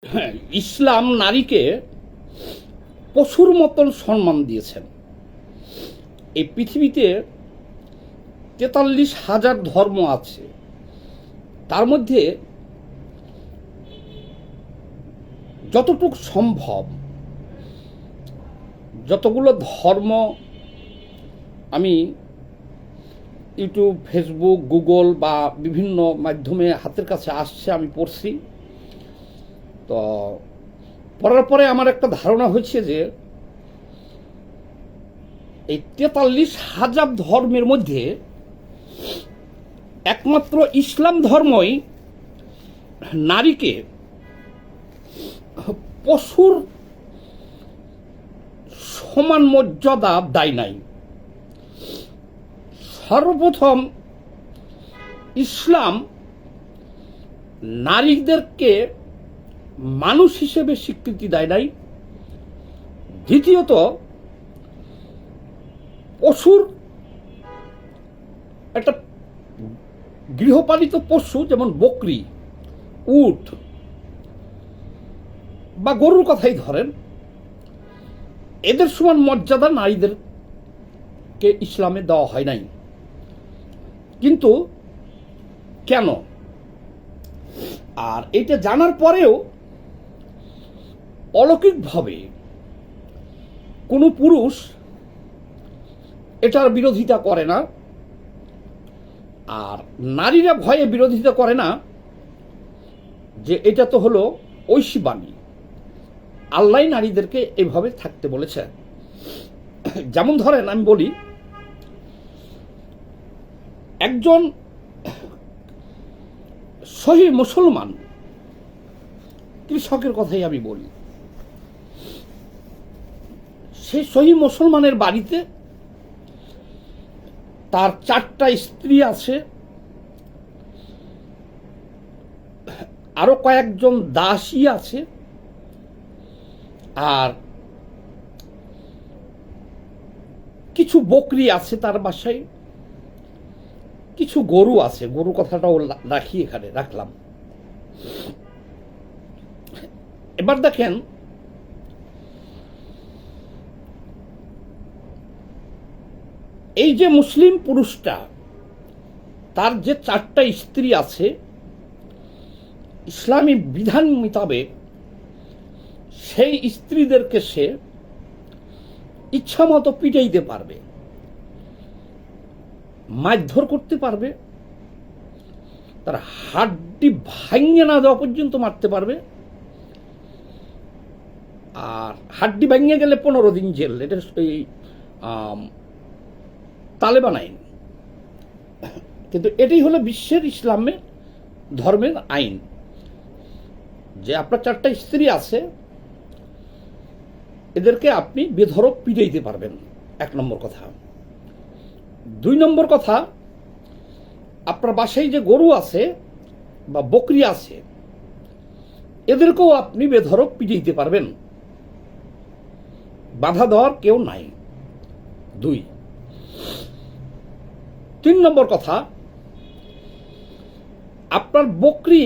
হ্যাঁ, ইসলাম নারীকে পশুর মতন সম্মান দিয়েছেন। এই পৃথিবীতে ৪৩,০০০ ধর্ম আছে, তার মধ্যে যতটুকু সম্ভব যতগুলো ধর্ম আমি ইউটিউব, ফেসবুক, গুগল বা বিভিন্ন মাধ্যমে হাতের কাছে আসছে আমি পড়ছি। তো পড়ার পরে আমার একটা ধারণা হয়েছে যে এই ৪৩,০০০ ধর্মের মধ্যে একমাত্র ইসলাম ধর্মই নারীকে পশুর সমান মর্যাদা দেয় নাই। সর্বপ্রথম ইসলাম নারীদেরকে মানুষ হিসেবে স্বীকৃতি দেয় নাই। দ্বিতীয়ত, পশুর একটা গৃহপালিত পশু যেমন বকরি, উট বা গরুর কথাই ধরেন, এদের সমান মর্যাদা নারীদেরকে ইসলামে দেওয়া হয় নাই। কিন্তু কেন? আর এটা জানার পরেও অলৌকিকভাবে কোনো পুরুষ এটার বিরোধিতা করে না, আর নারীরা ভয়ে বিরোধিতা করে না যে এটা তো হলো ঐশীবাণী, আল্লাহ নারীদেরকে এভাবে থাকতে বলেছে। যেমন ধরেন, আমি বলি, একজন সহি মুসলমান কৃষকের কথাই আমি বলি, সেই সহি মুসলমানের বাড়িতে তার 4টা স্ত্রী আছে, আরো কয়েকজন দাসী আছে, আর কিছু বকরি আছে তার বাসায়, কিছু গরু আছে। গরু কথাটাও রাখি, এখানে রাখলাম। এবার দেখেন, এই যে মুসলিম পুরুষটা, তার যে 4টা স্ত্রী আছে, ইসলামী বিধান মোতাবেক সেই স্ত্রীদেরকে সে ইচ্ছা মতো পিটাইতে পারবে, মারধর করতে পারবে, তার হাড্ডি ভাঙিয়ে না দেওয়া পর্যন্ত মারতে পারবে। আর হাড্ডি ভাঙিয়ে গেলে 15 দিন জেল। এটা এই তালেবান আইন, কিন্তু এটাই হলো বিশ্বের ইসলামের ধর্মের আইন, যে আপনার 4টা স্ত্রী আছে, এদেরকে আপনি বেধড়ক পিটাইতে পারবেন, 1 নম্বর কথা। 2 নম্বর কথা, আপনার বাসায় যে গরু আছে বা বকরি আছে, এদেরকেও আপনি বেধড়ক পিটাইতে পারবেন, বাধা দেওয়ার কেউ নাই। 2। 3 নম্বর কথা, আপনার বকরি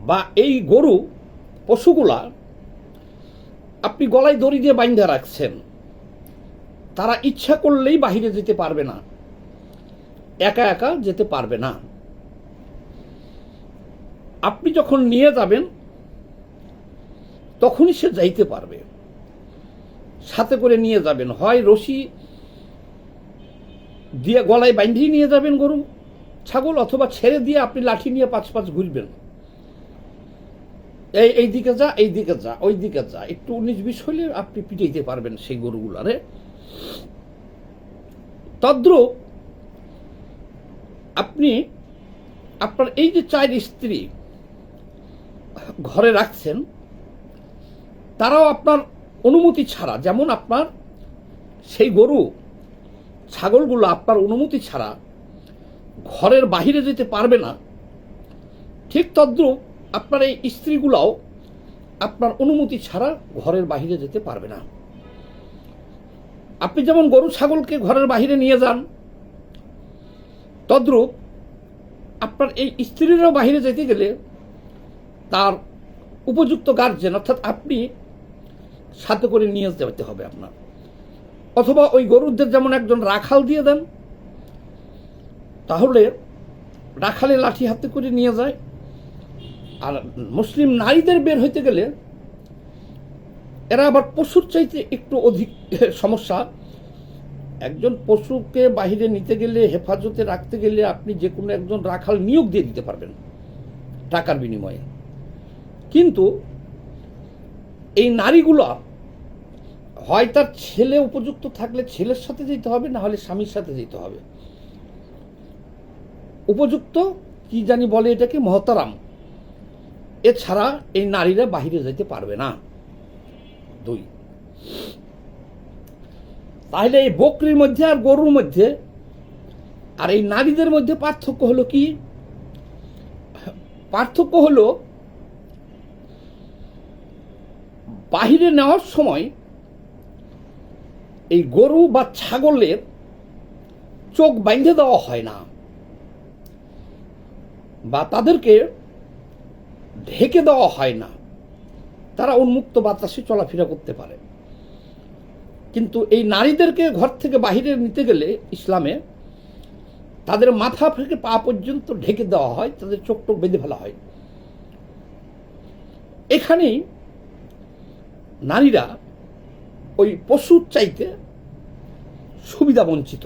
বা এই গরু পশুগুলা আপনি গলায় দড়ি দিয়ে বাইন্ধা রাখছেন, তারা ইচ্ছা করলেই বাহিরে যেতে পারবে না, একা একা যেতে পারবে না। আপনি যখন নিয়ে যাবেন তখনই সে যাইতে পারবে। সাথে করে নিয়ে যাবেন, হয় রশি দিয়ে গলায় বাঁধিয়ে নিয়ে যাবেন গরু ছাগল, অথবা ছেড়ে দিয়ে আপনি লাঠি নিয়ে 5 ঘুরবেন, এই দিকে যা, এই দিকে যা, ওই দিকে যা, একটু 19-20 হলে আপনি পিটাইতে পারবেন সেই গরুগুলারে। তদ্রূপ আপনি আপনার এই যে 4 স্ত্রী ঘরে রাখছেন, তারাও আপনার অনুমতি ছাড়া, যেমন আপনার সেই গরু ছাগলগুলো আপনার অনুমতি ছাড়া ঘরের বাহিরে যেতে পারবে না, ঠিক তদ্রূপ আপনার এই স্ত্রীগুলাও আপনার অনুমতি ছাড়া ঘরের বাহিরে যেতে পারবে না। আপনি যেমন গরু ছাগলকে ঘরের বাহিরে নিয়ে যান, তদ্রূপ আপনার এই স্ত্রীরাও বাহিরে যেতে গেলে তার উপযুক্ত গার্জেন অর্থাৎ আপনি সাথে করে নিয়ে যেতে হবে আপনার, অথবা ওই গরুদের যেমন একজন রাখাল দিয়ে দেন, তাহলে রাখালে লাঠি হাতে করে নিয়ে যায়। আর মুসলিম নারীদের বের হইতে গেলে এরা আবার পশুর চাইতে একটু অধিক সমস্যা। একজন পশুকে বাহিরে নিতে গেলে, হেফাজতে রাখতে গেলে আপনি যে কোনো একজন রাখাল নিয়োগ দিয়ে দিতে পারবেন টাকার বিনিময়ে, কিন্তু এই নারীগুলো হয় তার ছেলে উপযুক্ত থাকলে ছেলের সাথে যেতে হবে, না হলে স্বামীর সাথে যেতে হবে। উপযুক্ত কি জানি বলে এটাকে, মহতারাম, এছাড়া এই নারীরা বাহিরে যেতে পারবে না। 2, তাহলে এই বকরির মধ্যে আর গরুর মধ্যে আর এই নারীদের মধ্যে পার্থক্য হলো কি? পার্থক্য হলো বাহিরে নেওয়ার সময় এই গরু বা ছাগলের চোখ বাইন্ধে দেওয়া হয় না, বা তাদেরকে ঢেকে দেওয়া হয় না, তারা উন্মুক্ত বাতাসে চলাফেরা করতে পারে। কিন্তু এই নারীদেরকে ঘর থেকে বাহিরে নিতে গেলে ইসলামে তাদের মাথা থেকে পা পর্যন্ত ঢেকে দেওয়া হয়, তাদের চোখ টোক বেঁধে ফেলা হয়। এখানেই নারীরা ওই পশুর চাইতে সুবিধা বঞ্চিত,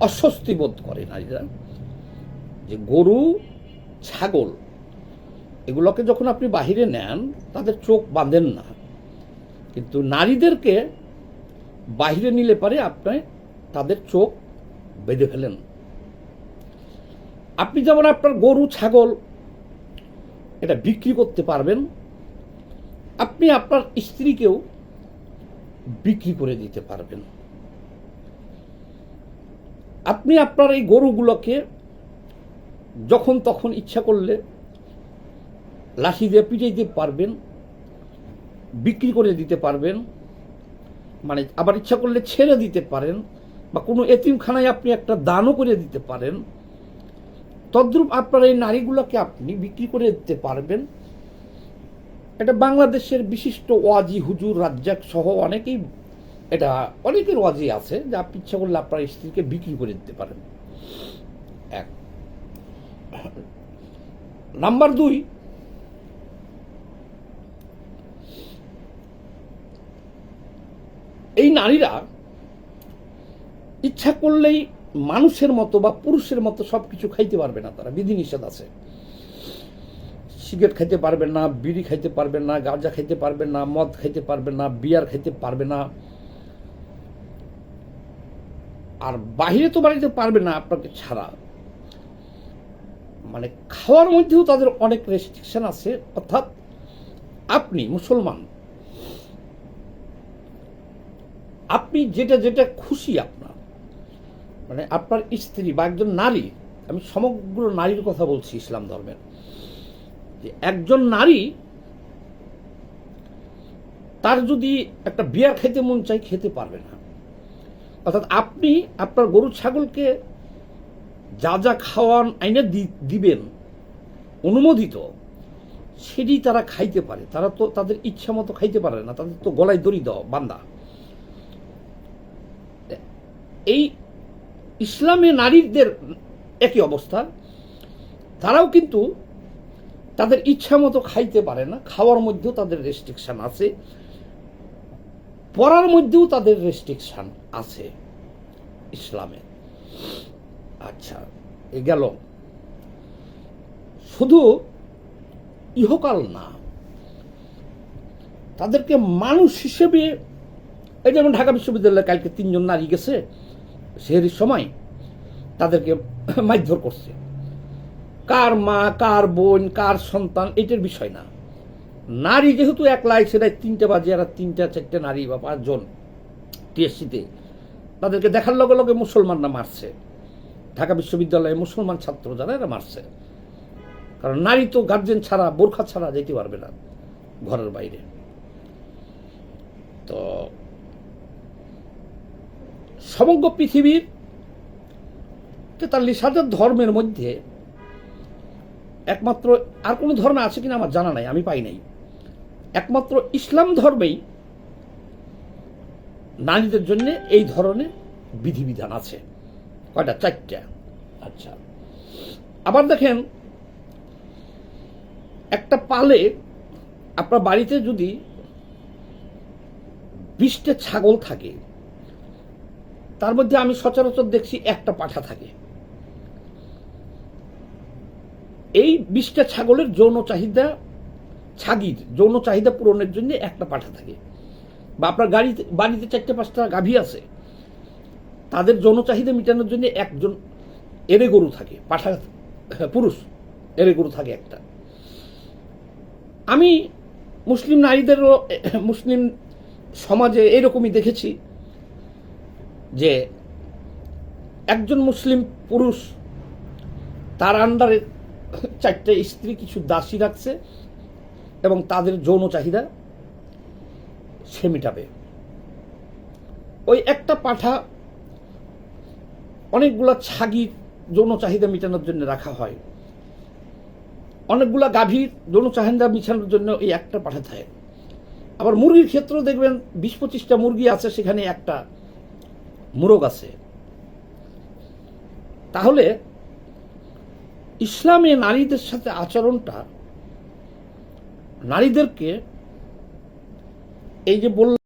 অস্বস্তি বোধ করে নারীরা। যে গরু ছাগল এগুলোকে যখন আপনি বাহিরে নেন তাদের চোখ বাঁধেন না, কিন্তু নারীদেরকে বাহিরে নিলে পারে আপনি তাদের চোখ বেঁধে ফেলেন। আপনি যেমন আপনার গরু ছাগল এটা বিক্রি করতে পারবেন, আপনি আপনার স্ত্রীকেও বিক্রি করে দিতে পারবেন। আপনি আপনার এই গরুগুলোকে যখন তখন ইচ্ছা করলে লাঠি দিয়ে পিটাইতে পারবেন, বিক্রি করে দিতে পারবেন, মানে আবার ইচ্ছা করলে ছেড়ে দিতে পারেন, বা কোনো এতিমখানায় আপনি একটা দানও করে দিতে পারেন। তদ্রূপ আপনার এই নারীগুলোকে আপনি বিক্রি করে দিতে পারবেন। এটা বাংলাদেশের বিশিষ্ট ওয়াজি হুজুর রাজ্জাক সহ অনেকেই, এটা অনেকের ওয়াজি আছে যে আপনি ইচ্ছা করলে আপনার স্ত্রীকে বিক্রি করে দিতে পারেন। 1 নাম্বার 2, এই নারীরা ইচ্ছা করলেই মানুষের মতো বা পুরুষের মতো সবকিছু খাইতে পারবে না, তারা বিধিনিষেধ আছে। সিগারেট খাইতে পারবেন না, বিড়ি খাইতে পারবেন না, গাঁজা খাইতে পারবেন না, মদ খাইতে পারবেন না, বিয়ার খাইতে পারবে না, আর বাহিরে তো বাড়িতে পারবে না আপনাকে ছাড়া। মানে খাওয়ার মধ্যেও তাদের অনেক রেস্ট্রিকশন আছে। অর্থাৎ আপনি মুসলমান, আপনি যেটা যেটা খুশি আপনার, মানে আপনার স্ত্রী বা একজন নারী, আমি সমগ্র নারীর কথা বলছি ইসলাম ধর্মের, যে একজন নারী তার যদি একটা বিয়ার খেতে মন চাই খেতে পারবে না। অর্থাৎ আপনি আপনার গরু ছাগলকে যা যা খাওয়ান আইনে দিবেন অনুমোদিত, সেটি তারা খাইতে পারে। তারা তো তাদের ইচ্ছা মতো খাইতে পারে না, তাদের তো গলায় দড়ি দেওয়া বান্ধা। এই ইসলামে নারীদের একই অবস্থা, তারাও কিন্তু তাদের ইচ্ছা মতো খাইতে পারে না। খাওয়ার মধ্যেও তাদের রেস্ট্রিকশন আছে, পড়ার মধ্যেও তাদের রেস্ট্রিকশন আছে ইসলামে। আচ্ছা, এ গেল। শুধু ইহকাল না, তাদেরকে মানুষ হিসেবে, এই যেমন ঢাকা বিশ্ববিদ্যালয়ে কালকে 3 জন নারী গেছে সেহরির সময়, তাদেরকে মারধর করছে। কার মা, কার বোন, কার সন্তান এটার বিষয় না। নারী যেহেতু একলা, সেটাই 3টে বাজে, আর 3টা 4টে নারী বা 5 জন টিএসসিতে, তাদেরকে দেখার লগে লগে মুসলমানরা মারছে। ঢাকা বিশ্ববিদ্যালয়ে মুসলমান ছাত্র যারা, এরা মারছে। কারণ নারী তো গার্জেন ছাড়া, বোরখা ছাড়া যেতে পারবে না ঘরের বাইরে। তো সমগ্র পৃথিবীর 43,000 ধর্মের মধ্যে একমাত্র আর কোনো ধর্মে আছে কিনা আমার জানা নাই, আমি পাই নাই। একমাত্র ইসলাম ধর্মেই নারীদের জন্য এই ধরনের বিধিবিধান আছে। কয়টা? 4টা। আচ্ছা, আবার দেখেন, একটা পালে আপনার বাড়িতে যদি 20টা ছাগল থাকে, তার মধ্যে আমি সচরাচর দেখছি একটা পাঠা থাকে। এই 20টা ছাগলের যৌন চাহিদা, ছাগির যৌন চাহিদা পূরণের জন্য একটা পাঠা থাকে। বা আপনার বাড়িতে 4-5টা গাভী আছে, তাদের যৌন চাহিদা মেটানোর জন্য একজন এরে গরু থাকে, পাঠা পুরুষ এরে গরু থাকে একটা। আমি মুসলিম নারীদেরও, মুসলিম সমাজে এরকমই দেখেছি যে একজন মুসলিম পুরুষ তার আন্ডারে 4টা স্ত্রী, কিছু দাসী রাখছে এবং তাদের যৌন চাহিদা সে মেটাবে। ওই একটা পাঠা অনেকগুলা ছাগির যৌন চাহিদা মেটানোর জন্য রাখা হয়, অনেকগুলা গাভীর যৌন চাহিদা মেটানোর জন্য এই একটা পাঠা থাকে। আবার মুরগির ক্ষেত্রেও দেখবেন 20-25টা মুরগি আছে, সেখানে একটা মোরগ আছে। তাহলে ইসলামে নারীদের সাথে আচরণটা, নারীদেরকে এই যে বললাম